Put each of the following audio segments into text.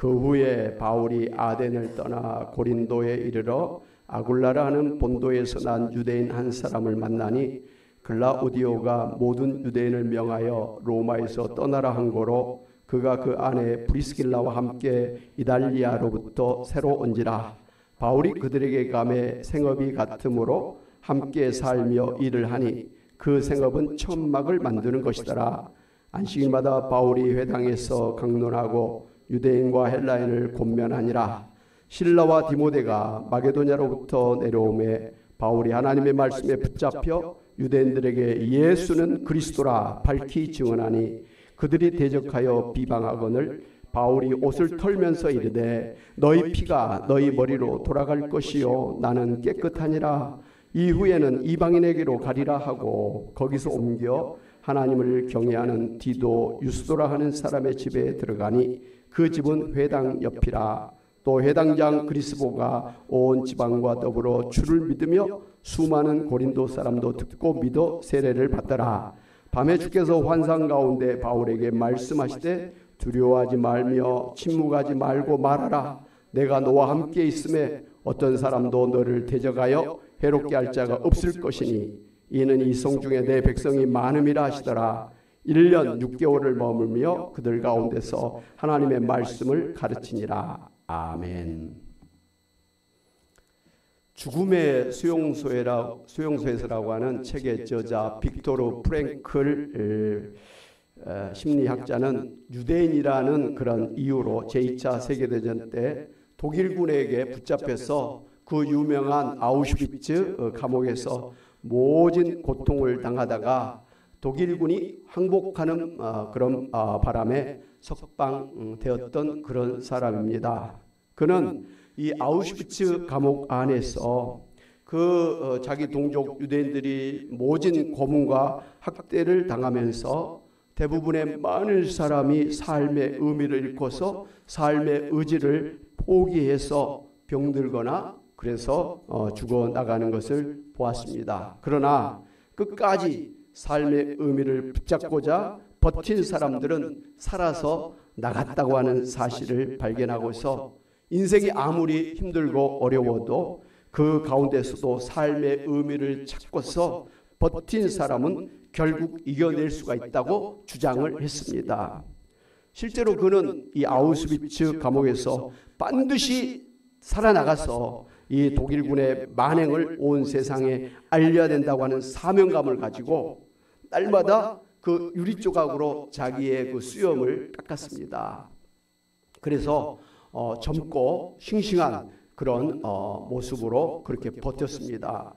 그 후에 바울이 아덴을 떠나 고린도에 이르러 아굴라라 하는 본도에서 난 유대인 한 사람을 만나니 글라우디오가 모든 유대인을 명하여 로마에서 떠나라 한 고로 그가 그 아내 브리스길라와 함께 이달리아로부터 새로 온지라. 바울이 그들에게 감해 생업이 같으므로 함께 살며 일을 하니 그 생업은 천막을 만드는 것이더라. 안식일마다 바울이 회당에서 강론하고 유대인과 헬라인을 권면하니라. 실라와 디모데가 마게도냐로부터 내려오매 바울이 하나님의 말씀에 붙잡혀 유대인들에게 예수는 그리스도라 밝히 증언하니 그들이 대적하여 비방하거늘 바울이 옷을 털면서 이르되 너희 피가 너희 머리로 돌아갈 것이요 나는 깨끗하니라. 이후에는 이방인에게로 가리라 하고 거기서 옮겨 하나님을 경외하는 디도 유스도라 하는 사람의 집에 들어가니 그 집은 회당 옆이라. 또 회당장 그리스보가 온 지방과 더불어 주를 믿으며 수많은 고린도 사람도 듣고 믿어 세례를 받더라. 밤에 주께서 환상 가운데 바울에게 말씀하시되 두려워하지 말며 침묵하지 말고 말하라. 내가 너와 함께 있음에 어떤 사람도 너를 대적하여 해롭게 할 자가 없을 것이니 이는 이 성 중에 내 백성이 많음이라 하시더라. 1년 6개월을 머물며 그들 가운데서 하나님의 말씀을 가르치니라. 아멘. 죽음의 수용소에서라고 하는 책의 저자 빅토르 프랭클 심리학자는 유대인이라는 그런 이유로 제2차 세계대전 때 독일군에게 붙잡혀서 그 유명한 아우슈비츠 감옥에서 모진 고통을 당하다가 독일군이 항복하는 그런 바람에 석방되었던 그런 사람입니다. 그는 이 아우슈비츠 감옥 안에서 자기 동족 유대인들이 모진 고문과 학대를 당하면서 대부분의 많은 사람이 삶의 의미를 잃고서 삶의 의지를 포기해서 병들거나 그래서 죽어나가는 것을 보았습니다. 그러나 끝까지 삶의 의미를 붙잡고자 버틴 사람들은 살아서 나갔다고 하는 사실을 발견하고서 인생이 아무리 힘들고 어려워도 그 가운데서도 삶의 의미를 찾고서 버틴 사람은 결국 이겨낼 수가 있다고 주장을 했습니다. 실제로 그는 이 아우슈비츠 감옥에서 반드시 살아나가서 이 독일군의 만행을 온 세상에 알려야 된다고 하는 사명감을 가지고 날마다 그 유리 조각으로 자기의 그 수염을 깎았습니다. 그래서 젊고 싱싱한 그런 모습으로 그렇게 버텼습니다.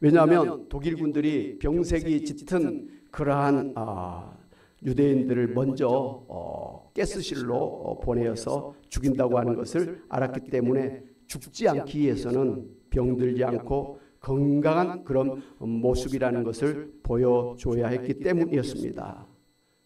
왜냐하면 독일군들이 병색이 짙은 그러한 유대인들을 먼저 가스실로 보내어서 죽인다고 하는 것을 알았기 때문에 죽지 않기 위해서는 병들지 않고 건강한 그런 모습이라는 것을 보여줘야 했기 때문이었습니다.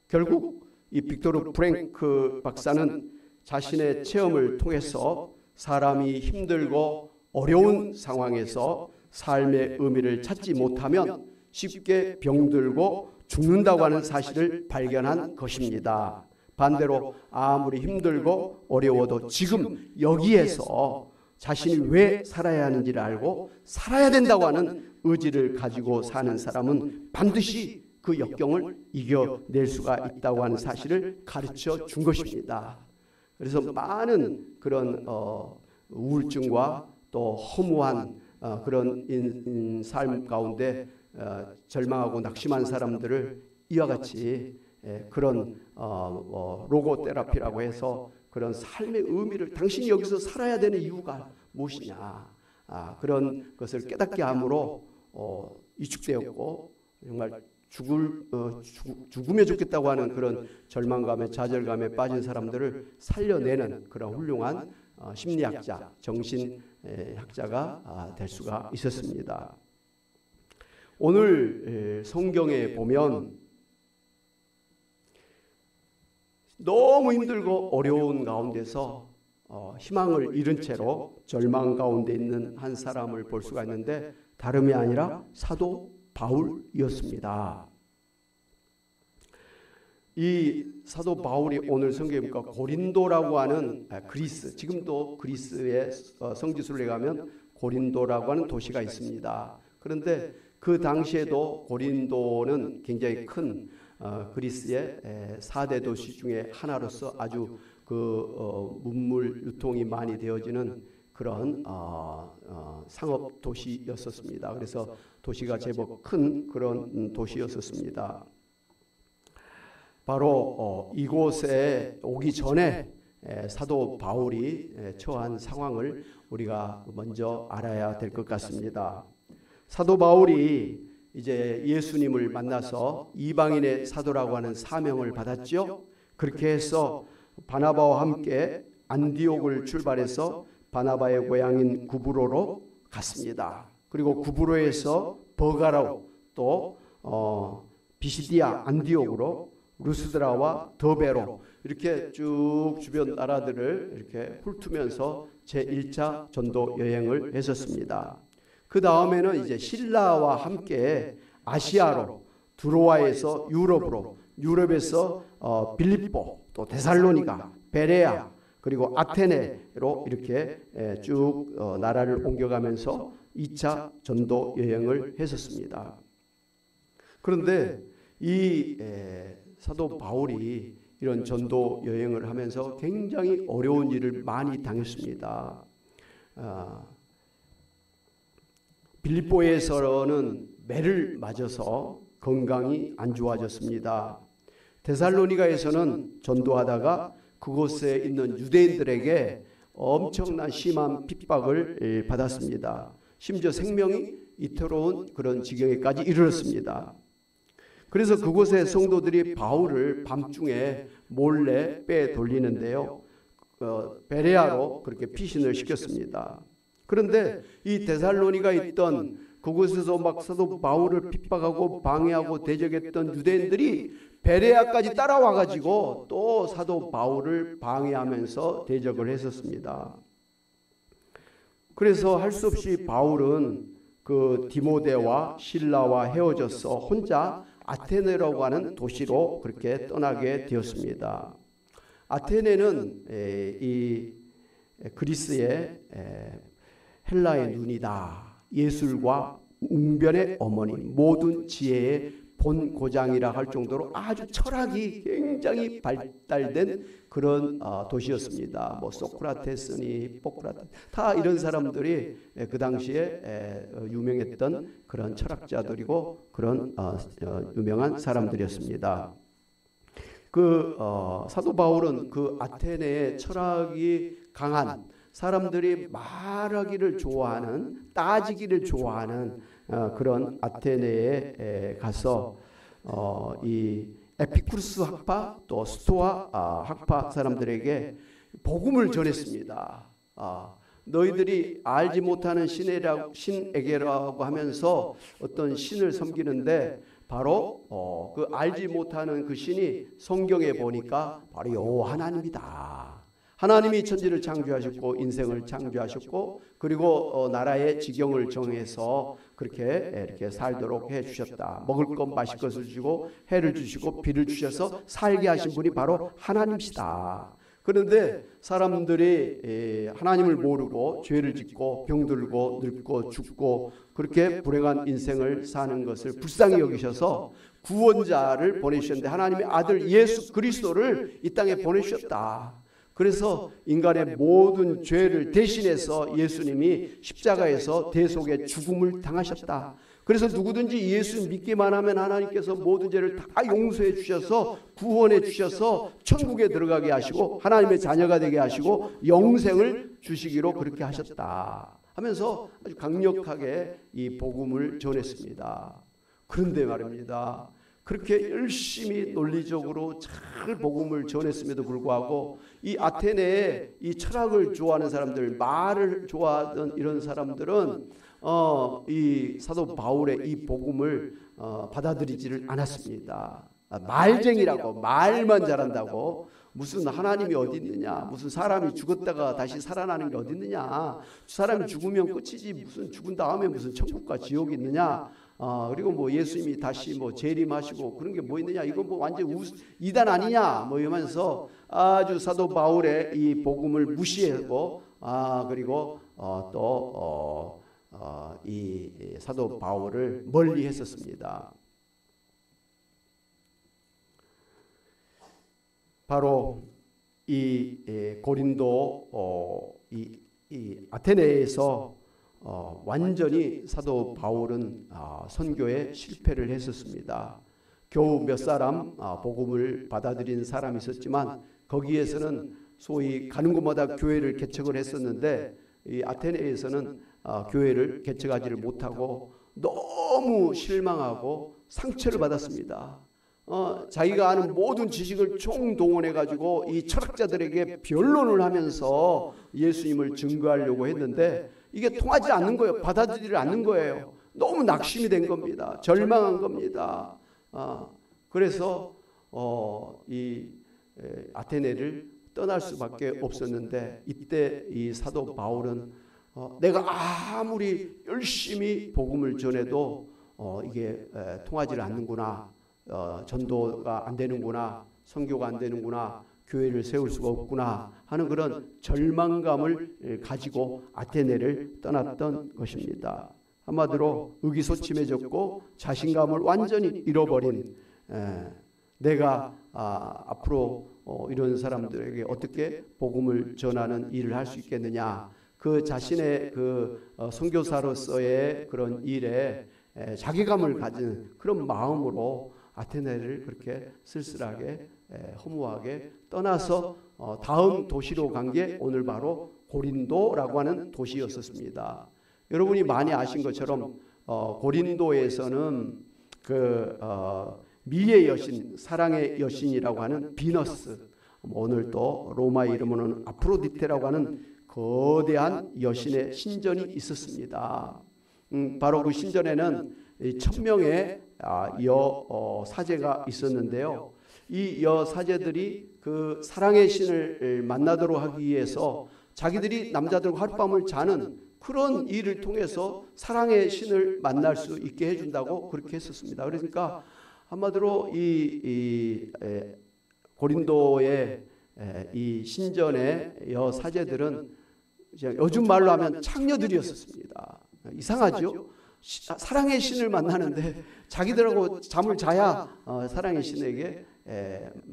결국 이 빅토르 프랭크 박사는 자신의 체험을 통해서 사람이 힘들고 어려운 상황에서 삶의 의미를 찾지 못하면 쉽게 병들고 죽는다고 하는 사실을 발견한 것입니다. 반대로 아무리 힘들고 어려워도 지금 여기에서 자신이 왜 살아야 하는지를 알고 살아야 된다고 하는 의지를 가지고 사는 사람은 반드시 그 역경을 이겨낼 수가 있다고 하는 사실을 가르쳐 준 것입니다. 그래서 많은 그런 우울증과 또 허무한 그런 삶 가운데 절망하고 낙심한 사람들을 이와 같이 그런 로고테라피라고 해서 그런 삶의 의미를 당신이 여기서 살아야 되는 이유가 무엇이냐 그런 것을 깨닫게 함으로 위축되었고 정말 죽으면 좋겠다고 하는 그런 절망감에 좌절감에 빠진 사람들을 살려내는 그런 훌륭한 심리학자, 정신학자가 될 수가 있었습니다. 오늘 성경에 보면 너무 힘들고 어려운 가운데서 희망을 잃은 채로 절망 가운데 있는 한 사람을 볼 수가 있는데 다름이 아니라 사도 바울이었습니다. 이 사도 바울이 오늘 성경에 보니까 고린도라고 하는 그리스, 지금도 그리스의 성지순례 가면 고린도라고 하는 도시가 있습니다. 그런데 그 당시에도 고린도는 굉장히 큰 그리스의 4대 도시 중에 하나로서 아주 문물 유통이 많이 되어지는 그런 상업 도시였었습니다. 그래서 도시가 제법 큰 그런 도시였었습니다. 바로 이곳에 오기 전에 사도 바울이 처한 상황을 우리가 먼저 알아야 될 것 같습니다. 사도 바울이 이제 예수님을 만나서 이방인의 사도라고 하는 사명을 받았죠. 그렇게 해서 바나바와 함께 안디옥을 출발해서 바나바의 고향인 구브로로 갔습니다. 그리고 구브로에서 버가라로 또 비시디아 안디옥으로 루스드라와 더베로 이렇게 쭉 주변 나라들을 이렇게 훑으면서 제1차 전도 여행을 했었습니다. 그 다음에는 이제 신라와 함께 아시아로 드로아에서 유럽으로, 유럽에서 빌립보, 또 데살로니가, 베레아, 그리고 아테네로 이렇게 쭉 나라를 옮겨가면서 2차 전도 여행을 했었습니다. 그런데 이 사도 바울이 이런 전도 여행을 하면서 굉장히 어려운 일을 많이 당했습니다. 빌립보에서는 매를 맞아서 건강이 안 좋아졌습니다. 데살로니가에서는 전도하다가 그곳에 있는 유대인들에게 엄청난 심한 핍박을 받았습니다. 심지어 생명이 이태로운 그런 지경에까지 이르렀습니다. 그래서 그곳의 성도들이 바울을 밤중에 몰래 빼돌리는데요. 베레아로 그렇게 피신을 시켰습니다. 그런데 이 데살로니가 있던 그곳에서 막 사도 바울을 핍박하고 방해하고 대적했던 유대인들이 베레아까지 따라와가지고 또 사도 바울을 방해하면서 대적을 했었습니다. 그래서 할 수 없이 바울은 그 디모데와 실라와 헤어져서 혼자 아테네라고 하는 도시로 그렇게 떠나게 되었습니다. 아테네는 이 그리스의 헬라의 눈이다. 예술과 웅변의 어머니, 모든 지혜의 본고장이라 할 정도로 아주 철학이 굉장히 발달된 그런 도시였습니다. 뭐 소크라테스니 포크라테스 다 이런 사람들이 그 당시에 유명했던 그런 철학자들이고 그런 유명한 사람들이었습니다. 사도 바울은 그 아테네의 철학이 강한 사람들이 말하기를 좋아하는, 따지기를 좋아하는 그런 아테네에 가서 이 에피쿠르스 학파 또 스토아 학파 사람들에게 복음을 전했습니다. 너희들이 알지 못하는 신에게라고 하면서 어떤 신을 섬기는데 바로 그 알지 못하는 그 신이 성경에 보니까 바로 여호와 하나님이다. 하나님이 천지를 창조하셨고 인생을 창조하셨고 그리고 나라의 지경을 정해서 그렇게 이렇게 살도록 해주셨다. 먹을 것 마실 것을 주시고 해를 주시고 비를 주셔서 살게 하신 분이 바로 하나님이시다. 그런데 사람들이 하나님을 모르고 죄를 짓고 병들고 늙고 죽고 그렇게 불행한 인생을 사는 것을 불쌍히 여기셔서 구원자를 보내주셨는데 하나님의 아들 예수 그리스도를 이 땅에 보내주셨다. 그래서 인간의 모든 죄를 대신해서 예수님이 십자가에서 대속의 죽음을 당하셨다. 그래서 누구든지 예수 믿기만 하면 하나님께서 모든 죄를 다 용서해 주셔서 구원해 주셔서 천국에 들어가게 하시고 하나님의 자녀가 되게 하시고 영생을 주시기로 그렇게 하셨다 하면서 아주 강력하게 이 복음을 전했습니다. 그런데 말입니다. 그렇게 열심히 논리적으로 잘 복음을 전했음에도 불구하고 이 아테네에 이 철학을 좋아하는 사람들, 말을 좋아하던 이런 사람들은 이 사도 바울의 이 복음을 받아들이지를 않았습니다. 말쟁이라고, 말만 잘한다고, 무슨 하나님이 어디 있느냐, 무슨 사람이 죽었다가 다시 살아나는 게 어디 있느냐, 사람이 죽으면 끝이지 무슨 죽은 다음에 무슨 천국과 지옥이 있느냐, 그리고 뭐 예수님이 다시 뭐 재림하시고 그런 게 뭐 있느냐, 이거 뭐 완전 이단 아니냐 뭐 이러면서 아주 사도 바울의 이 복음을 무시하고 그리고 이 사도 바울을 멀리 했었습니다. 바로 이 고린도 이 아테네에서 완전히 사도 바울은 선교에 실패를 했었습니다. 겨우 몇 사람 복음을 받아들인 사람이 있었지만 거기에서는 소위 가는 곳마다 교회를 개척을 했었는데 이 아테네에서는 교회를 개척하지를 못하고 너무 실망하고 상처를 받았습니다. 자기가 아는 모든 지식을 총동원해 가지고 이 철학자들에게 변론을 하면서 예수님을 증거하려고 했는데 이게 통하지 않는 거예요. 받아들이지 않는 거예요. 너무 낙심이 된 겁니다. 절망한 겁니다. 그래서 이 아테네를 떠날 수밖에 없었는데 이때 이 사도 바울은 내가 아무리 열심히 복음을 전해도 이게 통하지 않는구나. 전도가 안 되는구나, 선교가 안 되는구나, 교회를 세울 수가 없구나 하는 그런 절망감을 가지고 아테네를 떠났던 것입니다. 한마디로 의기소침해졌고 자신감을 완전히 잃어버린, 내가 앞으로 이런 사람들에게 어떻게 복음을 전하는 일을 할 수 있겠느냐, 그 자신의 그 선교사로서의 그런 일에 자괴감을 가진 그런 마음으로 아테네를 그렇게 쓸쓸하게 허무하게 떠나서 다음 도시로 간 게 오늘 바로 고린도라고 하는 도시였었습니다. 여러분이 많이 아신 것처럼 고린도에서는 그 미의 여신, 사랑의 여신이라고 하는 비너스, 오늘 또 로마 이름으로는 아프로디테라고 하는 거대한 여신의 신전이 있었습니다. 바로 그 신전에는 1000명의 사제가 있었는데요. 이 사제들이 그 사랑의 신을 만나도록 하기 위해서 자기들이 남자들과 하룻밤을 자는 그런 일을 통해서 사랑의 신을 만날 수 있게 해준다고 그렇게 했었습니다. 그러니까 한마디로 이 고린도의 이 신전의 사제들은 요즘 말로 하면 창녀들이었습니다. 이상하죠? 사랑의 신을 만나는데 자기들하고 잠을 자야 사랑의 신에게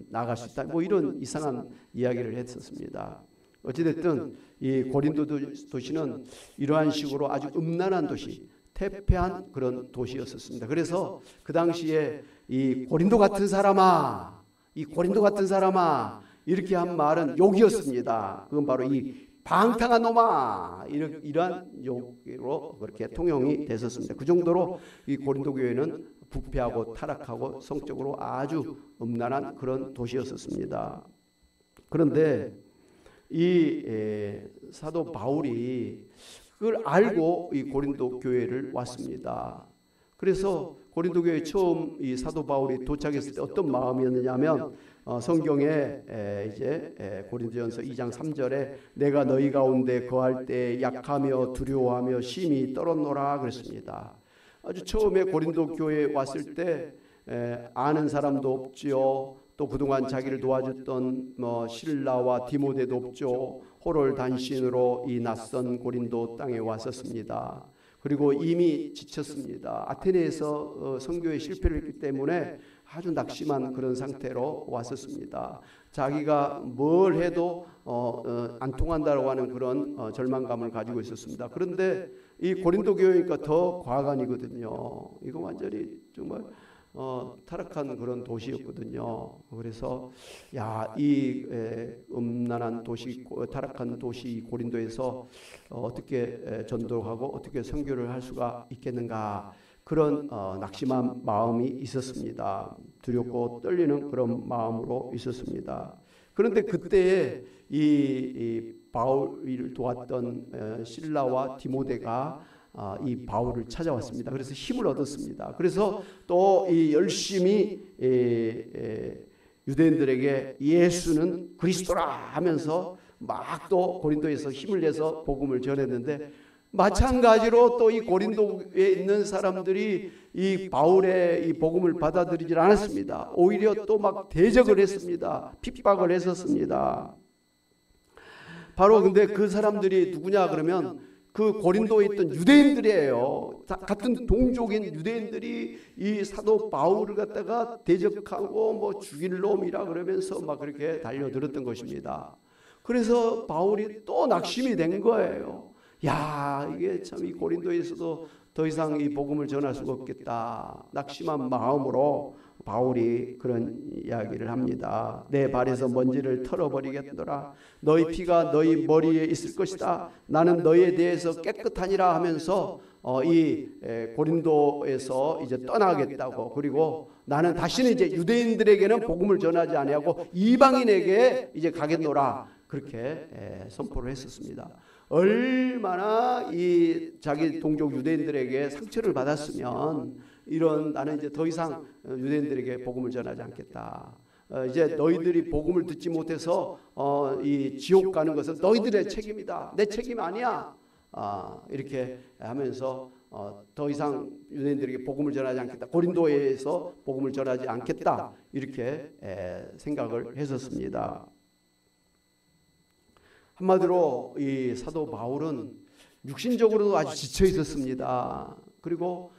나갈 수 있다. 뭐 이런 이상한 이야기를 했었습니다. 어찌됐든 이 고린도 도시는 이러한 식으로 아주 음란한 도시, 퇴폐한 그런 도시였었습니다. 그래서 그 당시에 이 고린도 같은 사람아, 이 고린도 같은 사람아 이렇게 한 말은 욕이었습니다. 그건 바로 이 방탕한 놈아, 이러한 욕으로 그렇게 통용이 됐었습니다. 그 정도로 이 고린도 교회는 부패하고 타락하고 성적으로 아주 음란한 그런 도시였었습니다. 그런데 이 사도 바울이 그걸 알고 이 고린도 교회를 왔습니다. 그래서 고린도 교회에 처음 이 사도 바울이 도착했을 때 어떤 마음이었느냐면 성경에 이제 고린도전서 2장 3절에 내가 너희 가운데 거할 때 약하며 두려워하며 심히 떨었노라 그랬습니다. 아주 처음에 고린도 교회에 왔을 때 아는 사람도 없지요. 또 그동안 자기를 도와줬던 실라와 디모데도 없죠. 호롤단신으로 이 낯선 고린도 땅에 왔었습니다. 그리고 이미 지쳤습니다. 아테네에서 선교에 실패를 했기 때문에 아주 낙심한 그런 상태로 왔었습니다. 자기가 뭘 해도 안 통한다고 하는 그런 절망감을 가지고 있었습니다. 그런데 이 고린도 교회니까 더 과간이거든요. 이거 완전히 정말 타락한 그런 도시였거든요. 그래서 이 음란한 도시, 타락한 도시 고린도에서 어떻게 전도하고 어떻게 선교를 할 수가 있겠는가, 그런 낙심한 마음이 있었습니다. 두렵고 떨리는 그런 마음으로 있었습니다. 그런데 그때에 이 바울을 도왔던 실라와 디모데가 이 바울을 찾아왔습니다. 그래서 힘을 얻었습니다. 그래서 또 이 열심히 유대인들에게 예수는 그리스도라 하면서 막 또 고린도에서 힘을 내서 복음을 전했는데 마찬가지로 또 이 고린도에 있는 사람들이 이 바울의 이 복음을 받아들이질 않았습니다. 오히려 또 막 대적을 했습니다. 핍박을 했었습니다. 바로 근데 그 사람들이 누구냐 그러면 그 고린도에 있던 유대인들이에요. 같은 동족인 유대인들이 이 사도 바울을 갖다가 대적하고 뭐 죽일 놈이라 그러면서 막 그렇게 달려들었던 것입니다. 그래서 바울이 또 낙심이 된 거예요. 야, 이게 참 이 고린도에서도 더 이상 이 복음을 전할 수가 없겠다. 낙심한 마음으로 바울이 그런 이야기를 합니다. 내 발에서 먼지를 털어버리겠노라. 너희 피가 너희 머리에 있을 것이다. 나는 너희에 대해서 깨끗하니라 하면서 이 고린도에서 이제 떠나겠다고, 그리고 나는 다시는 이제 유대인들에게는 복음을 전하지 아니하고 이방인에게 이제 가겠노라. 그렇게 선포를 했었습니다. 얼마나 이 자기 동족 유대인들에게 상처를 받았으면 이런 나는 이제 더 이상 유대인들에게 복음을 전하지 않겠다. 이제 너희들이 복음을 듣지 못해서 이 지옥 가는 것은 너희들의 책임이다. 내 책임 아니야. 이렇게 하면서 더 이상 유대인들에게 복음을 전하지 않겠다. 고린도에서 복음을 전하지 않겠다. 이렇게 생각을 했었습니다. 한마디로 이 사도 바울은 육신적으로도 아주 지쳐 있었습니다. 그리고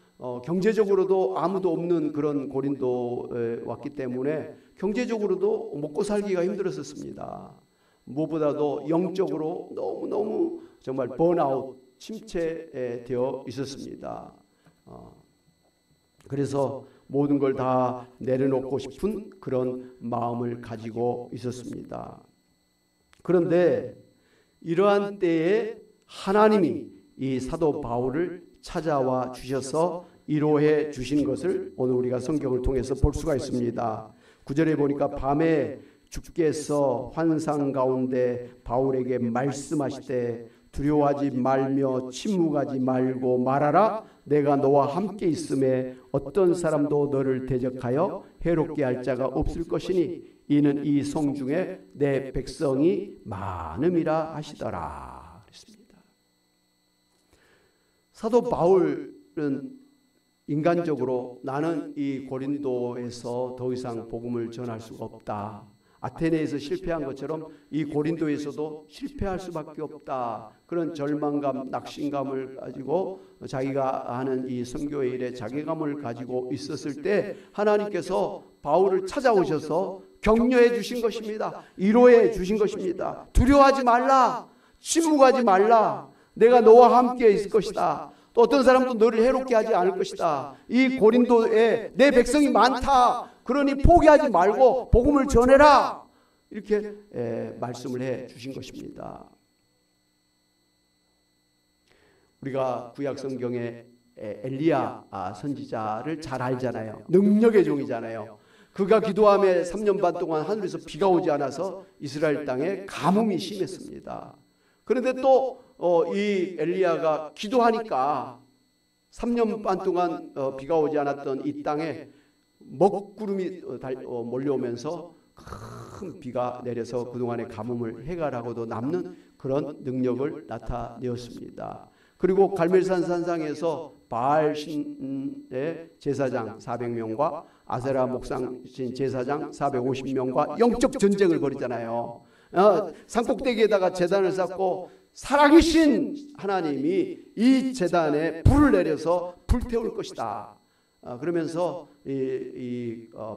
경제적으로도 아무도 없는 그런 고린도에 왔기 때문에 경제적으로도 먹고 살기가 힘들었었습니다. 무엇보다도 영적으로 너무너무 정말 번아웃, 침체되어 있었습니다. 그래서 모든 걸 다 내려놓고 싶은 그런 마음을 가지고 있었습니다. 그런데 이러한 때에 하나님이 이 사도 바울을 찾아와 주셔서 위로해 주신 것을 오늘 우리가 성경을 통해서 볼 수가 있습니다. 9절에 보니까 밤에 주께서 환상 가운데 바울에게 말씀하시되 두려워하지 말며 침묵하지 말고 말하라. 내가 너와 함께 있음에 어떤 사람도 너를 대적하여 해롭게 할 자가 없을 것이니 이는 이 성 중에 내 백성이 많음이라 하시더라. 그랬습니다. 사도 바울은 인간적으로 나는 이 고린도에서 더 이상 복음을 전할 수가 없다. 아테네에서 실패한 것처럼 이 고린도에서도 실패할 수밖에 없다. 그런 절망감, 낙심감을 가지고 자기가 하는 이 선교의 일에 자괴감을 가지고 있었을 때 하나님께서 바울을 찾아오셔서 격려해 주신 것입니다. 위로해 주신 것입니다. 두려워하지 말라. 침묵하지 말라. 내가 너와 함께 있을 것이다. 또 어떤 사람도 너를 해롭게 하지 않을 것이다. 이 고린도에 내 백성이 많다. 그러니 포기하지 말고 복음을 전해라. 이렇게 말씀을 해 주신 것입니다. 우리가 구약 성경에 엘리야 선지자를 잘 알잖아요. 능력의 종이잖아요. 그가 기도함에 3년 반 동안 하늘에서 비가 오지 않아서 이스라엘 땅에 가뭄이 심했습니다. 그런데 또 이 엘리야가 기도하니까 3년 반 동안 비가 오지 않았던 이 땅에 먹구름이 몰려오면서 큰 비가 내려서 그동안의 가뭄을 해결하고도 남는 그런 능력을 나타내었습니다. 그리고 갈멜산 산상에서 바알 신의 제사장 400명과 아세라 목상 신 제사장 450명과 영적 전쟁을 벌이잖아요. 산꼭대기에다가 제단을 쌓고 살아계신 하나님이 이 제단에 불을 내려서 불태울 것이다. 그러면서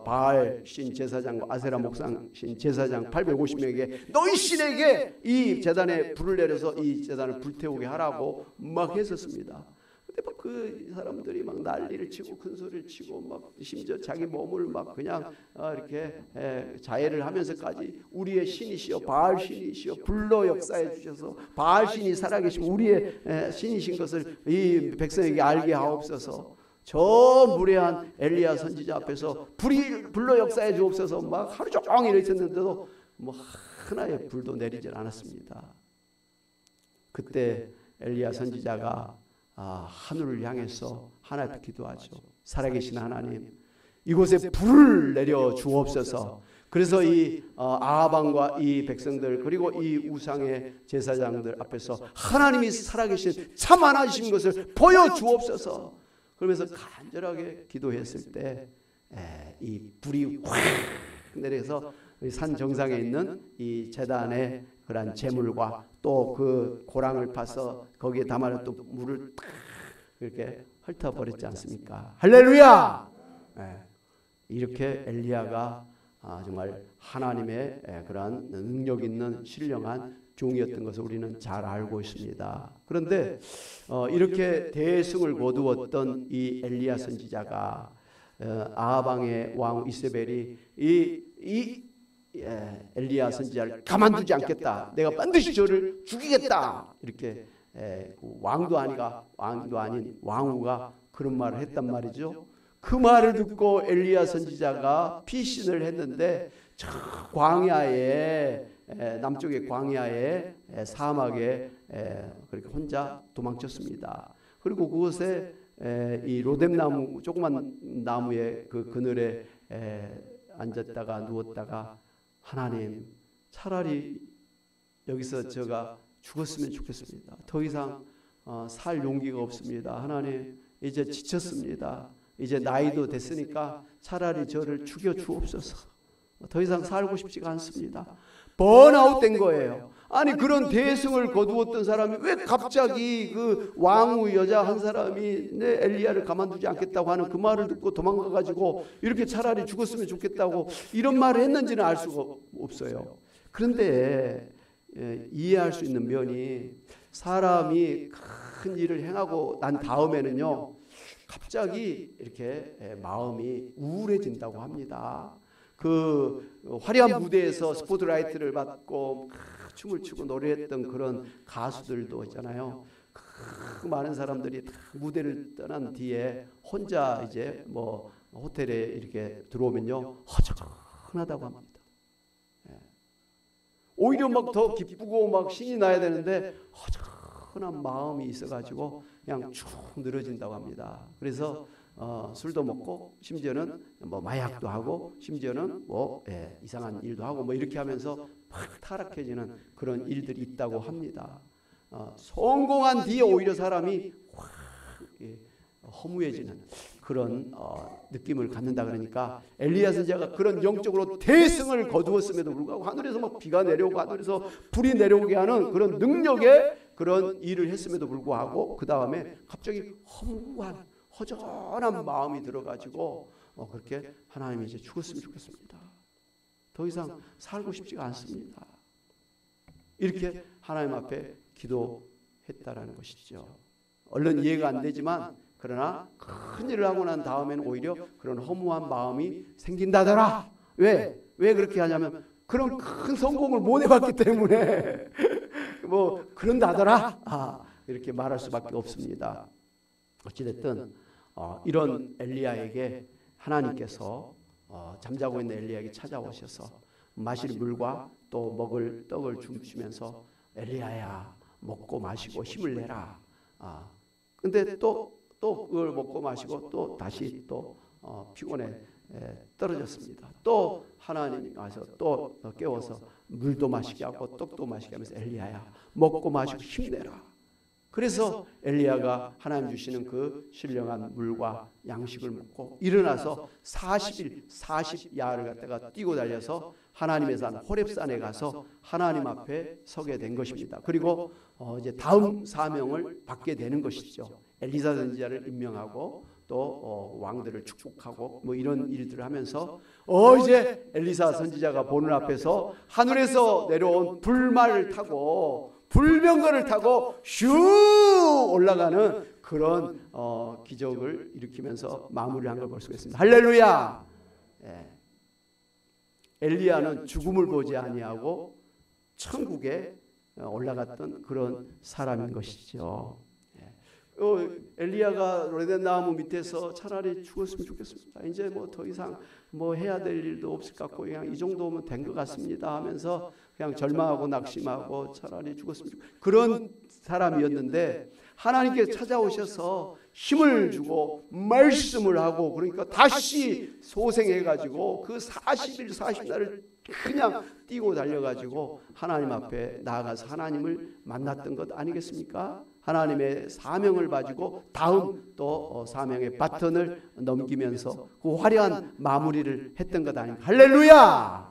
바알 신 제사장과 아세라 목상 신 제사장 850명에게 너희 신에게 이 제단에 불을 내려서 이 제단을 불태우게 하라고 막 했었습니다. 근데 막 그 사람들이 막 난리를 치고 큰 소리를 치고 막 심지어 자기 몸을 막 그냥 이렇게 자해를 하면서까지 우리의 신이시여 바알 신이시여 불로 역사해 주셔서 바알 신이 살아계시고 우리의 신이신 것을 이 백성에게 알게 하옵소서. 저 무례한 엘리야 선지자 앞에서 불로 역사해 주옵소서. 막 하루 종일 있었는데도 뭐 하나의 불도 내리질 않았습니다. 그때 엘리야 선지자가 하늘을 향해서 하나님께 기도하죠. 살아계신 하나님, 이곳에 불을 내려 주옵소서. 그래서 이 아하방과 이 백성들 그리고 이 우상의 제사장들 앞에서 하나님이 살아계신 참 하나이신 것을 보여주옵소서. 그러면서 간절하게 기도했을 때 이 불이 확 내려서 산 정상에 있는 이 제단의 그러한 제물과 또 그 고랑을 파서 거기에 담아놨던 물을 탁 이렇게 훑어버렸지 않습니까? 할렐루야! 이렇게 엘리야가 정말 하나님의 그러한 능력 있는 신령한 종이었던 것을 우리는 잘 알고 있습니다. 그런데 이렇게 대승을 거두었던 이 엘리야 선지자가 아하방의 왕 이세벨이 이 엘리야 선지자를 가만두지 않겠다. 내가 반드시 저를 죽이겠다. 이렇게 왕도 아닌 왕후가 그런 말을 했단 말이죠. 그 말을 듣고 엘리야 선지자가 피신을 했는데 저 광야에 남쪽의 광야에 사막에 그렇게 혼자 도망쳤습니다. 그리고 그곳에 이 로뎀나무 조그만 나무의 그 그늘에 앉았다가 누웠다가 하나님 차라리 여기서 제가 죽었으면 좋겠습니다. 더 이상 살 용기가 없습니다. 하나님 이제 지쳤습니다. 이제 나이도 됐으니까 차라리 저를 죽여 주옵소서. 더 이상 살고 싶지가 않습니다. 번아웃 된 거예요. 아니 그런 대승을 거두었던 사람이 왜 갑자기 그 왕후 여자 한 사람이 내 엘리야를 가만두지 않겠다고 하는 그 말을 듣고 도망가가지고 이렇게 차라리 죽었으면 좋겠다고 이런 말을 했는지는 알 수가 없어요. 그런데 이해할 수 있는 면이 사람이 큰 일을 행하고 난 다음에는요 갑자기 이렇게 마음이 우울해진다고 합니다. 그 화려한 무대에서 스포트라이트를 받고 춤을 추고 노래했던 그런 가수들도 있잖아요. 그 많은 사람들이 무대를 떠난 뒤에 혼자 이제 뭐 호텔에 이렇게 들어오면요 허전하다고 합니다. 오히려 막 더 기쁘고 막 신이 나야 되는데 허전한 마음이 있어가지고 그냥 쭉 늘어진다고 합니다. 그래서 술도 먹고 심지어는 뭐 마약도 하고 심지어는 뭐 이상한 일도 하고 뭐 이렇게 하면서 막 타락해지는 그런 일들이 있다고 합니다. 성공한 뒤에 오히려 사람이 확 허무해지는 그런 느낌을 갖는다. 그러니까 엘리야 선지자가 그런 영적으로 대승을 거두었음에도 불구하고 하늘에서 막 비가 내려오고 하늘에서 불이 내려오게 하는 그런 능력의 그런 일을 했음에도 불구하고 그 다음에 갑자기 허무한 허전한 마음이 들어가지고 그렇게 하나님이 이제 죽었으면 좋겠습니다. 더 이상 살고 싶지가 않습니다. 이렇게 하나님 앞에 기도했다라는 것이죠. 얼른 이해가 안 되지만 그러나 큰 일을 하고 난 다음에는 오히려 그런 허무한 마음이 생긴다더라. 왜 그렇게 하냐면 그런 큰 성공을 못 해봤기 때문에 뭐 그런다더라. 이렇게 말할 수밖에 없습니다. 어찌됐든 이런 엘리야에게 하나님께서 잠자고 있는 엘리야에게 찾아오셔서 마실 물과 또 먹을 떡을 주시면서 엘리야야 먹고 마시고 힘을 내라. 근데 또 그걸 먹고 마시고 또 다시 또 피곤에 떨어졌습니다. 또 하나님이 와서 또 깨워서 물도 마시게 하고 떡도 마시게 하면서 엘리야야 먹고 마시고 힘내라. 그래서 엘리야가 하나님 주시는 그 신령한 물과 양식을 먹고 일어나서 40야를 갖다가 뛰고 달려서 하나님의 산 호렙산에 가서 하나님 앞에 서게 된 것입니다. 그리고 이제 다음 사명을 받게 되는 것이죠. 엘리사 선지자를 임명하고 또 왕들을 축복하고 뭐 이런 일들을 하면서 이제 엘리사 선지자가 보는 앞에서 하늘에서 내려온 불말을 타고 불병거를 타고 슉 올라가는 그런 기적을 일으키면서 마무리한 걸 볼 수가 있습니다. 할렐루야. 엘리야는 죽음을 보지 아니하고 천국에 올라갔던 그런 사람인 것이죠. 엘리야가 로뎀나무 밑에서 차라리 죽었으면 좋겠습니다. 이제 뭐 더 이상 뭐 해야 될 일도 없을 것 같고 그냥 이 정도면 된 것 같습니다 하면서 그냥 절망하고 낙심하고 차라리 죽었으면 좋겠습니다. 그런 사람이었는데 하나님께 찾아오셔서 힘을 주고 말씀을 하고 그러니까 다시 소생해가지고 그 40일 40날을 그냥 뛰고 달려가지고 하나님 앞에 나아가서 하나님을 만났던 것 아니겠습니까? 하나님의 사명을 가지고 다음 또 사명의 바톤을 넘기면서 그 화려한 마무리를 했던 것 아닙니까? 할렐루야!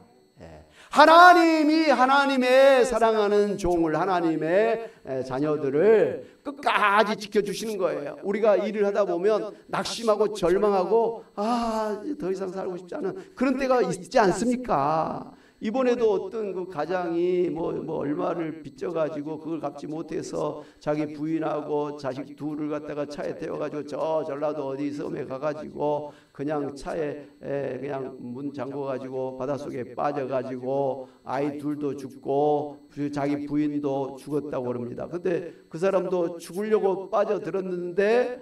하나님이 하나님의 사랑하는 종을 하나님의 자녀들을 끝까지 지켜주시는 거예요. 우리가 일을 하다 보면 낙심하고 절망하고 더 이상 살고 싶지 않은 그런 때가 있지 않습니까? 이번에도 어떤 그 가장이 뭐 얼마를 빚져가지고 그걸 갚지 못해서 자기 부인하고 자식 둘을 갖다가 차에 태워가지고 저 전라도 어디 섬에 가가지고 그냥 차에 그냥 문 잠궈가지고 바닷속에 빠져가지고 아이 둘도 죽고 자기 부인도 죽었다고 그럽니다. 근데 그 사람도 죽으려고 빠져들었는데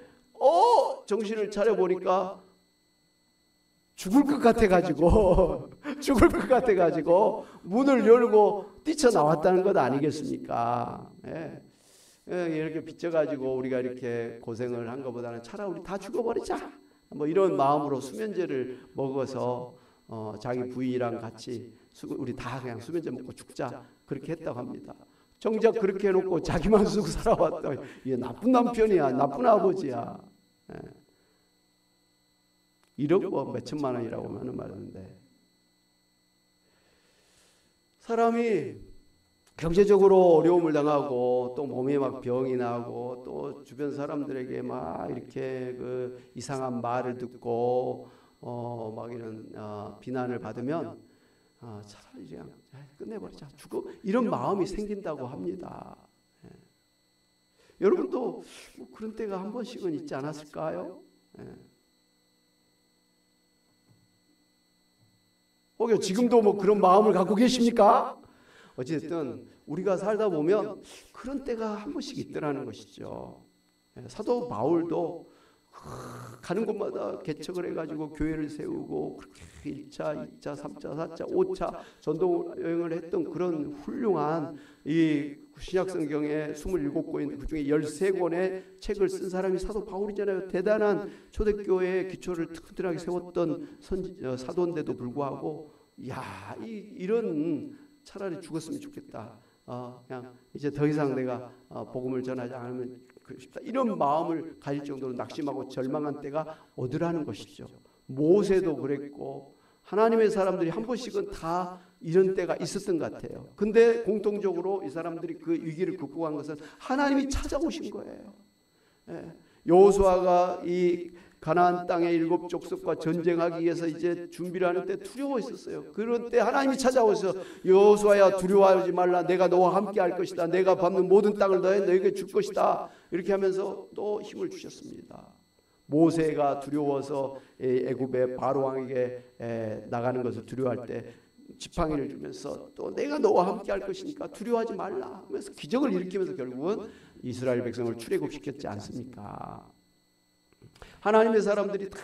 정신을 차려보니까 죽을 것 같아가지고 문을 열고 뛰쳐나왔다는 것 아니겠습니까? 이렇게 빚져가지고 우리가 이렇게 고생을 한 것보다는 차라리 우리 다 죽어버리자 뭐 이런 마음으로 수면제를 먹어서 자기 부인이랑 같이 우리 다 그냥 수면제 먹고 죽자 그렇게 했다고 합니다. 정작 그렇게 해놓고 자기만 쓰고 살아왔다. 이게 나쁜 남편이야, 나쁜 아버지야. 1억 뭐 몇천만 원이라고 하는 말인데 사람이 경제적으로 어려움을 당하고 또 몸에 막 병이 나고 또 주변 사람들에게 막 이렇게 그 이상한 말을 듣고 막 이런 비난을 받으면 차라리 그냥 끝내버리자 죽어 이런 마음이 생긴다고 합니다. 여러분도 뭐 그런 때가 한 번씩은 있지 않았을까요? 지금도 뭐 그런 마음을 갖고 계십니까? 어쨌든 우리가 살다 보면 그런 때가 한 번씩 있더라는 것이죠. 사도 바울도 가는 곳마다 개척을 해가지고 교회를 세우고 그렇게 1차, 2차, 3차, 4차, 5차 전도 여행을 했던 그런 훌륭한 이 신약성경에 27권인데 그중에 13권의 책을 쓴 사람이 사도 바울이잖아요. 대단한 초대교회의 기초를 튼튼하게 세웠던 사도인데도 불구하고 이런 차라리 죽었으면 좋겠다. 그냥 이제 더 이상 내가 복음을 전하지 않으면 싶다. 이런 마음을 가질 정도로 낙심하고 절망한 때가 어디라는 것이죠. 모세도 그랬고 하나님의 사람들이 한 번씩은 다 이런 때가 있었던 것 같아요. 근데 공통적으로 이 사람들이 그 위기를 극복한 것은 하나님이 찾아오신 거예요. 여호수아가 이 가나안 땅의 7 족속과 전쟁하기 위해서 이제 준비를 하는데 두려워 있었어요. 그런 때 하나님이 찾아오셔서 여호수아야 두려워하지 말라. 내가 너와 함께 할 것이다. 내가 밟는 모든 땅을 너에게 줄 것이다. 이렇게 하면서 또 힘을 주셨습니다. 모세가 두려워서 애굽의 바로 왕에게 나가는 것을 두려워할 때 지팡이를 주면서 또 내가 너와 함께 할 것이니까 두려워하지 말라 하면서 기적을 일으키면서 결국은 이스라엘 백성을 출애굽시켰지 않습니까? 하나님의 사람들이 다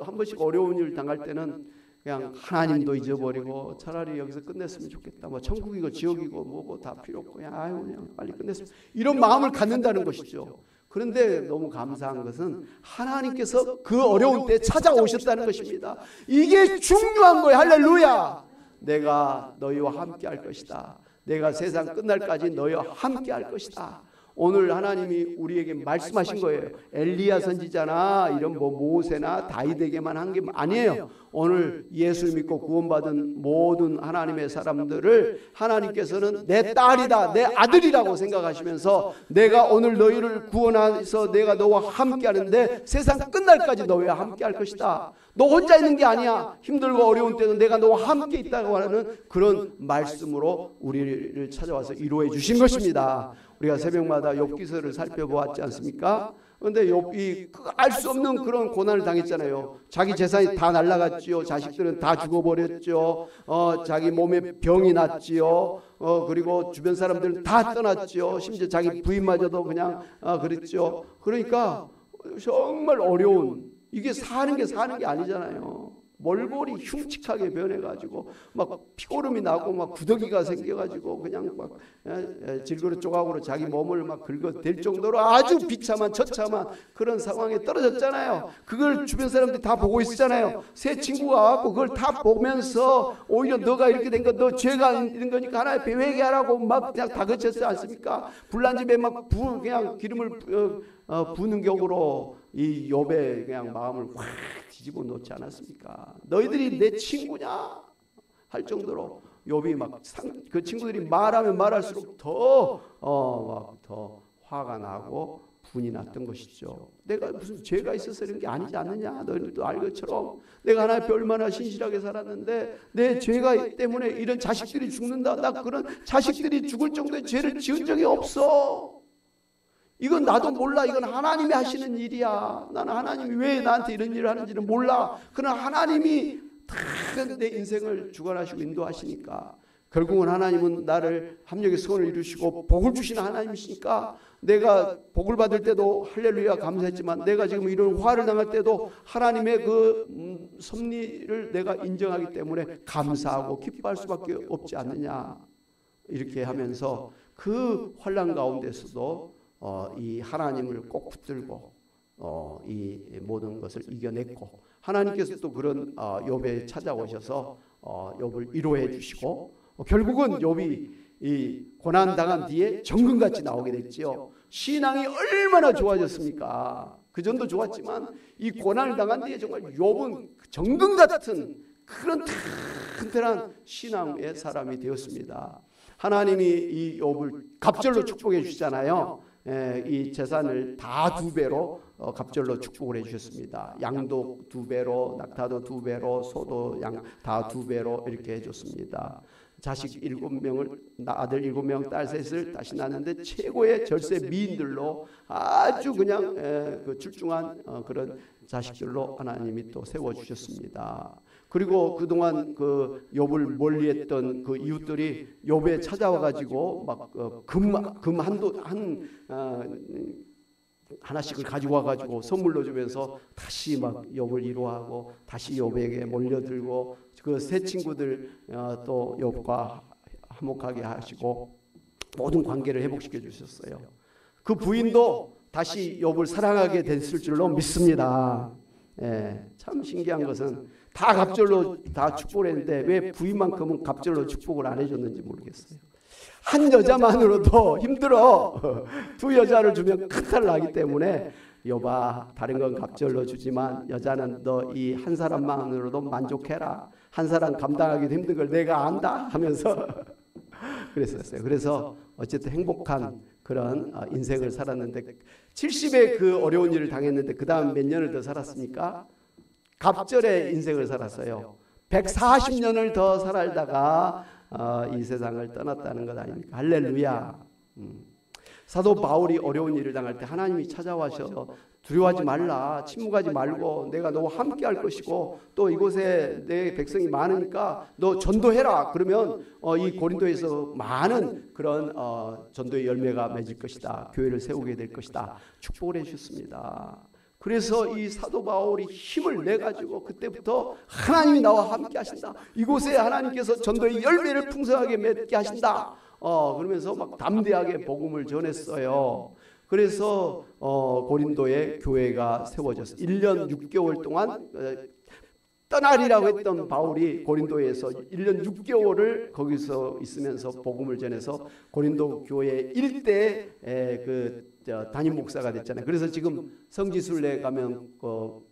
한 번씩 어려운 일 당할 때는 그냥 하나님도 잊어버리고 차라리 여기서 끝냈으면 좋겠다. 뭐 천국이고 지옥이고 뭐고 다 필요 없고 그냥 빨리 끝냈으면 이런 마음을 갖는다는 것이죠. 그런데 너무 감사한 것은 하나님께서 그 어려운 때 찾아오셨다는 것입니다. 이게 중요한 거예요. 할렐루야. 내가 너희와 함께 할 것이다. 내가 세상 끝날까지 너희와 함께 할 것이다. 오늘 하나님이 우리에게 말씀하신 거예요. 엘리야 선지자나 이런 뭐 모세나 다윗에게만 한 게 아니에요. 오늘 예수 믿고 구원받은 모든 하나님의 사람들을 하나님께서는 내 딸이다, 내 아들이라고 생각하시면서 내가 오늘 너희를 구원해서 내가 너와 함께 하는데 세상 끝날까지 너희와 함께 할 것이다. 너 혼자 있는 게 아니야. 힘들고 어려운 때는 내가 너와 함께 있다고 하는 그런 말씀으로 우리를 찾아와서 이루어 주신 것입니다. 우리가 새벽마다 욥기서를 살펴보았지 않습니까? 그런데 욥이 알 수 없는 그런 고난을 당했잖아요. 자기 재산이 다 날아갔지요. 자식들은 다 죽어버렸죠. 자기 몸에 병이 났지요. 그리고 주변 사람들은 다 떠났지요. 심지어 자기 부인마저도 그냥 그랬죠. 그러니까 정말 어려운 이게 사는 게 아니잖아요. 몰골이 흉측하게 변해가지고 막 피고름이 나고 막 구더기가 생겨가지고 그냥 막 질그릇 조각으로 자기 몸을 막 긁어댈 정도로 아주 비참한 처참한 그런 상황에 떨어졌잖아요. 그걸 주변 사람들이 다 보고 있었잖아요. 새 친구가 와갖고 그걸 다 보면서 오히려 너가 이렇게 된 거 너 죄가 있는 거니까 하나님 앞에 회개하라고 막 그냥 다그쳤지 않습니까? 불난 집에 막 그냥 기름을 부는 격으로 이 욥의 그냥 마음을 확 뒤집어 놓지 않았습니까? 너희들이 내 친구냐 할 정도로 욥이 막 그 친구들이 말하면 말할수록 더 화가 나고 분이 났던 것이죠. 내가 무슨 죄가 있어서 이런 게 아니지 않느냐? 너희들도 알 것처럼 내가 하나님 앞에 얼마나 신실하게 살았는데 내 죄가 때문에 이런 자식들이 죽는다. 나 그런 자식들이 죽을 정도의 죄를 지은 적이 없어. 이건 나도 몰라. 이건 하나님이 하시는 일이야. 나는 하나님이 왜 나한테 이런 일을 하는지는 몰라. 그러나 하나님이 다 내 인생을 주관하시고 인도하시니까 결국은 하나님은 나를 합력의 소원을 이루시고 복을 주시는 하나님이시니까 내가 복을 받을 때도 할렐루야 감사했지만 내가 지금 이런 화를 당할 때도 하나님의 그 섭리를 내가 인정하기 때문에 감사하고 기뻐할 수밖에 없지 않느냐. 이렇게 하면서 그 환난 가운데서도 이 하나님을 꼭 붙들고 이 모든 것을 이겨냈고 하나님께서 또 그런 욥에 찾아오셔서 욥을 위로해 주시고 결국은 욥이 이 고난 당한 뒤에 정금같이 나오게 됐지요. 신앙이 얼마나 좋아졌습니까? 그 전도 좋았지만 이 고난을 당한 뒤에 정말 욥은 정금 같은 그런 튼튼한 신앙의 사람이 되었습니다. 하나님이 이 욥을 갑절로 축복해 주시잖아요. 이 재산을 다 2배로 갑절로 축복을 해주셨습니다. 양도 2배로, 낙타도 2배로, 소도 양 다 2배로 이렇게 해줬습니다. 자식 7명을 아들 7명, 딸 3을 다시 낳았는데 최고의 절세 미인들로 아주 그냥 그 출중한 그런 자식들로 하나님이 또 세워주셨습니다. 그리고 그동안 그 욥을 멀리했던 그 이웃들이 욥에 찾아와가지고 막 금 하나씩을 가지고 와가지고 선물로 주면서 다시 막 욥을 위로하고 다시 욥에게 몰려들고 그 세 친구들 또 욥과 화목하게 하시고 모든 관계를 회복시켜 주셨어요. 그 부인도 다시 욥을 사랑하게 됐을 줄로 믿습니다. 참 신기한 것은 다 갑절로 다 축복을 했는데 왜 부인만큼은 갑절로 축복을 안 해줬는지 모르겠어요. 한 여자만으로도 힘들어. 2 여자를 주면 큰탈 나기 때문에 욥아 다른 건 갑절로 주지만 여자는 너 이 한 사람만으로도 만족해라. 한 사람 감당하기도 힘든 걸 내가 안다 하면서 그랬었어요. 그래서 어쨌든 행복한 그런 인생을 살았는데 70의 그 어려운 일을 당했는데 그 다음 몇 년을 더 살았습니까? 갑절의 인생을 살았어요. 140년을 더 살다가 이 세상을 떠났다는 것 아닙니까? 할렐루야. 사도 바울이 어려운 일을 당할 때 하나님이 찾아와서 두려워하지 말라, 침묵하지 말고 내가 너와 함께 할 것이고 또 이곳에 내 백성이 많으니까 너 전도해라. 그러면 이 고린도에서 많은 그런 전도의 열매가 맺을 것이다. 교회를 세우게 될 것이다. 축복을 해주셨습니다. 그래서 이 사도 바울이 힘을 내가지고 그때부터 하나님이 나와 함께 하신다. 이곳에 하나님께서 전도의 열매를 풍성하게 맺게 하신다. 그러면서 막 담대하게 복음을 전했어요. 그래서 고린도에 교회가 세워졌어요. 1년 6개월 동안 떠나리라고 했던 바울이 고린도에서 1년 6개월을 거기서 있으면서 복음을 전해서 고린도 교회 일대의 그 담임 목사가 됐잖아요. 그래서 지금 성지순례 가면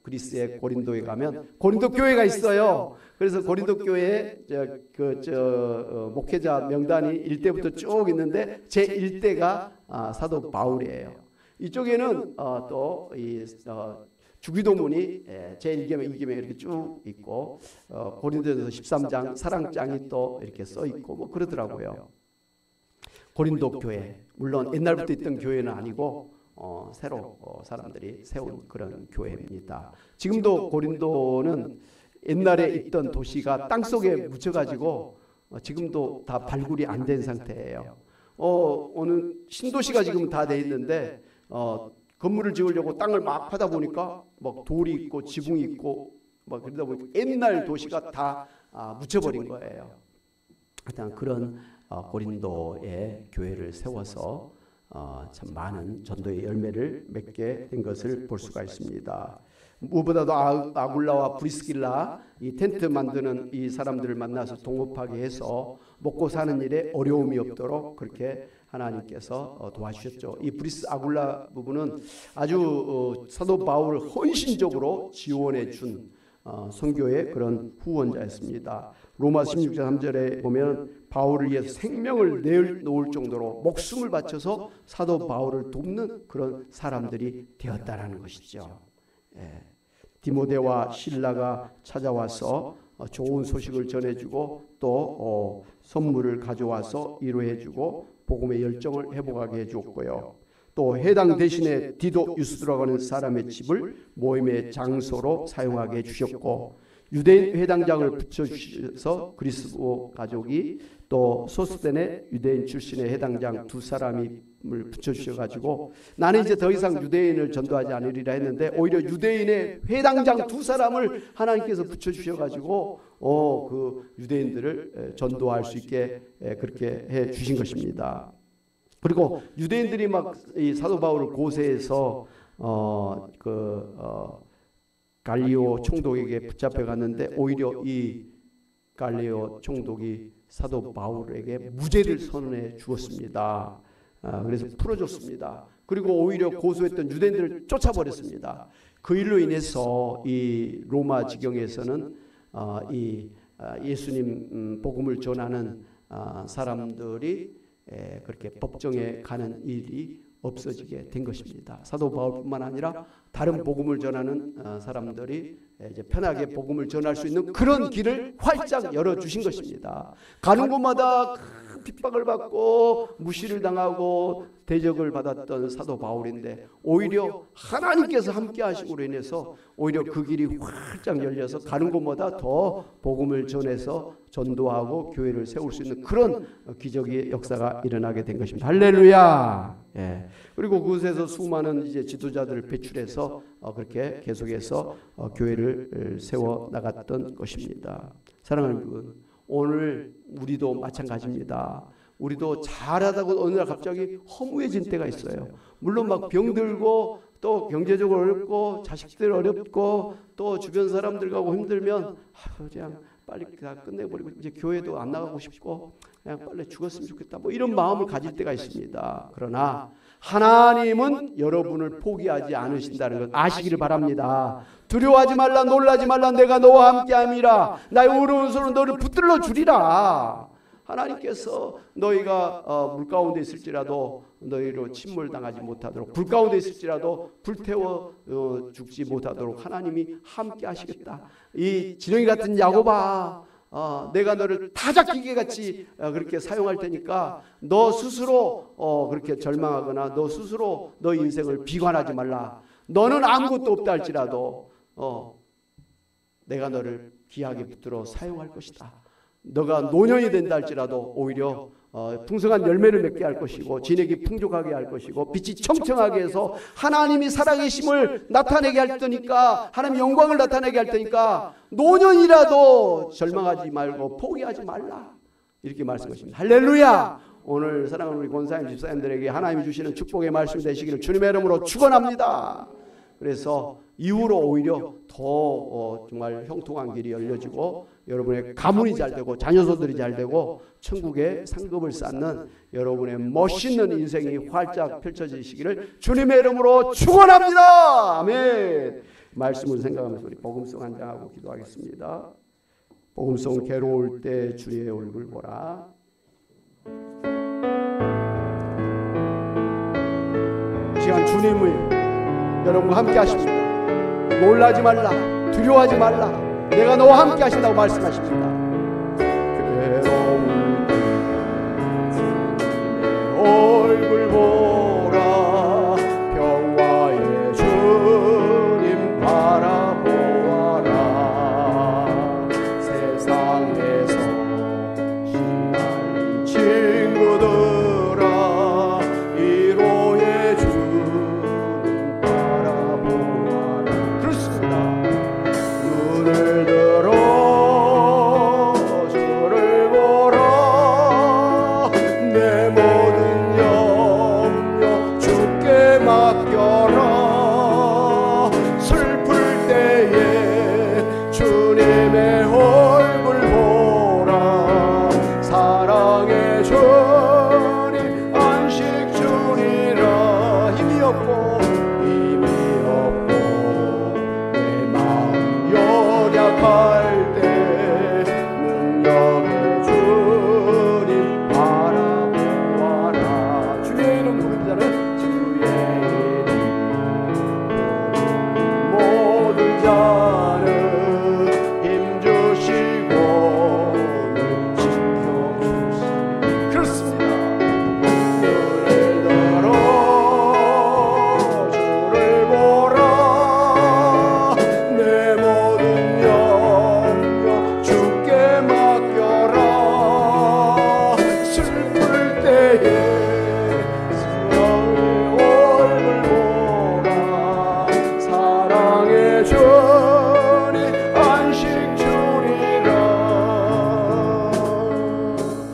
그리스의 고린도에 가면 고린도 교회가 있어요. 그래서 고린도 교회에 목회자 명단이 1대부터 쭉 있는데 제 1대가 사도 바울이에요. 이쪽에는 또 이 주기도문이 제1계명, 2계명 이렇게 쭉 있고 고린도전서 13장 사랑장이 또 이렇게 써 있고 뭐 그러더라고요. 고린도 교회 물론 옛날부터 있던 교회는 아니고 새로 사람들이 세운 그런 교회입니다. 지금도 고린도는 옛날에 있던 도시가 땅속에 묻혀가지고 지금도 다 발굴이 안 된 상태예요. 어느 신도시가 지금 다 돼 있는데 건물을 지으려고 땅을 막 파다 보니까 막 돌이 있고 지붕이 있고 뭐 그러다 보니까 옛날 도시가 다 묻혀버린 거예요. 하여튼 그런 고린도에 교회를 세워서 참 많은 전도의 열매를 맺게 된 것을 볼 수가 있습니다. 무엇보다도 아굴라와 브리스길라 이 텐트 만드는 이 사람들을 만나서 동업하게 해서 먹고 사는 일에 어려움이 없도록 그렇게 하나님께서 도와주셨죠. 이 아굴라 부분은 아주 사도 바울을 헌신적으로 지원해 준 선교의 그런 후원자였습니다. 로마 16장 3절에 보면 바울을 위해서 생명을 내놓을 정도로 목숨을 바쳐서 사도 바울을 돕는 그런 사람들이 되었다라는 것이죠. 디모데와 실라가 찾아와서 좋은 소식을 전해주고 또 선물을 가져와서 위로해주고 복음의 열정을 회복하게 해주었고요. 또 해당 대신에 디도 유스도라고 하는 사람의 집을 모임의 장소로 사용하게 해주셨고, 유대인 회당장을 붙여주셔서 그리스도 가족이 또 소스덴의 유대인 출신의 회당장 두 사람을 붙여주셔가지고 나는 이제 더 이상 유대인을 전도하지 않으리라 했는데 오히려 유대인의 회당장 두 사람을 하나님께서 붙여주셔가지고 그 유대인들을 전도할 수 있게 그렇게 해 주신 것입니다. 그리고 유대인들이 막 이 사도 바울을 고세해서 갈리오 총독에게 붙잡혀 갔는데 오히려 이 갈리오 총독이 사도 바울에게 무죄를 선언해 주었습니다. 그래서 풀어줬습니다. 그리고 오히려 고소했던 유대인들을 쫓아버렸습니다. 그 일로 인해서 이 로마 지경에서는 이 예수님 복음을 전하는 사람들이 그렇게 법정에 가는 일이 없어지게 된 것입니다. 사도 바울뿐만 아니라 다른 복음을 전하는 사람들이 이제 편하게 복음을 전할 수 있는 그런 길을 활짝 열어주신 것입니다. 가는 곳마다 핍박을 받고 무시를 당하고 대적을 받았던 사도 바울인데 오히려 하나님께서 함께 하심으로 인해서 오히려 그 길이 활짝 열려서 가는 곳마다 더 복음을 전해서 전도하고 교회를 세울 수 있는 그런 기적의 역사가 일어나게 된 것입니다. 할렐루야. 그리고 그곳에서 수많은 이제 지도자들을 배출해서 그렇게 계속해서 교회를 세워 나갔던 것입니다. 사랑하는 여러분, 오늘 우리도 마찬가지입니다. 우리도 잘하다고 어느 날 갑자기 허무해진 때가 있어요. 물론 막 병들고 또 경제적으로 어렵고 자식들 어렵고 또 주변 사람들하고 힘들면 그냥 빨리 다 끝내버리고 이제 교회도 안 나가고 싶고 그냥 빨리 죽었으면 좋겠다 뭐 이런 마음을 가질 때가 있습니다. 그러나 하나님은 여러분을 포기하지 않으신다는 것 아시기를 바랍니다. 두려워하지 말라, 놀라지 말라, 내가 너와 함께함이라. 나의 오른손으로 너를 붙들어 주리라. 하나님께서 너희가 물 가운데 있을지라도 너희로 침몰당하지 못하도록, 불 가운데 있을지라도 불태워 죽지 못하도록 하나님이 함께 하시겠다. 이 지렁이 같은 야곱아, 내가 너를 타작기계 같이 그렇게 사용할 테니까 너 스스로 그렇게 절망하거나 너 스스로 너 인생을 비관하지 말라. 너는 아무것도 없다 할지라도 내가 너를 귀하게 붙들어 사용할 것이다. 너가 노년이 된다 할지라도 오히려 풍성한 열매를 맺게 할 것이고 진액이 풍족하게 할 것이고 빛이 청청하게 해서 하나님이 살아계심을 나타내게 할 테니까, 하나님의 영광을 나타내게 할 테니까 노년이라도 절망하지 말고 포기하지 말라. 이렇게 말씀하십니다. 할렐루야. 오늘 사랑하는 우리 권사님 집사님들에게 하나님이 주시는 축복의 말씀이 되시기를 주님의 이름으로 축원합니다. 그래서 이후로 오히려 더 정말 형통한 길이 열려지고 여러분의 가문이 잘 되고 자녀손들이 잘 되고 천국의 상급을 쌓는 여러분의 멋있는 인생이 활짝 펼쳐지시기를 주님의 이름으로 축원합니다. 아멘. 말씀을 생각하면서 우리 복음송 한 장하고 기도하겠습니다. 복음송 괴로울 때 주의 얼굴 보라. 이 시간 주님을 여러분과 함께 하십니다. 놀라지 말라, 두려워하지 말라, 내가 너와 함께 하신다고 말씀하십니다.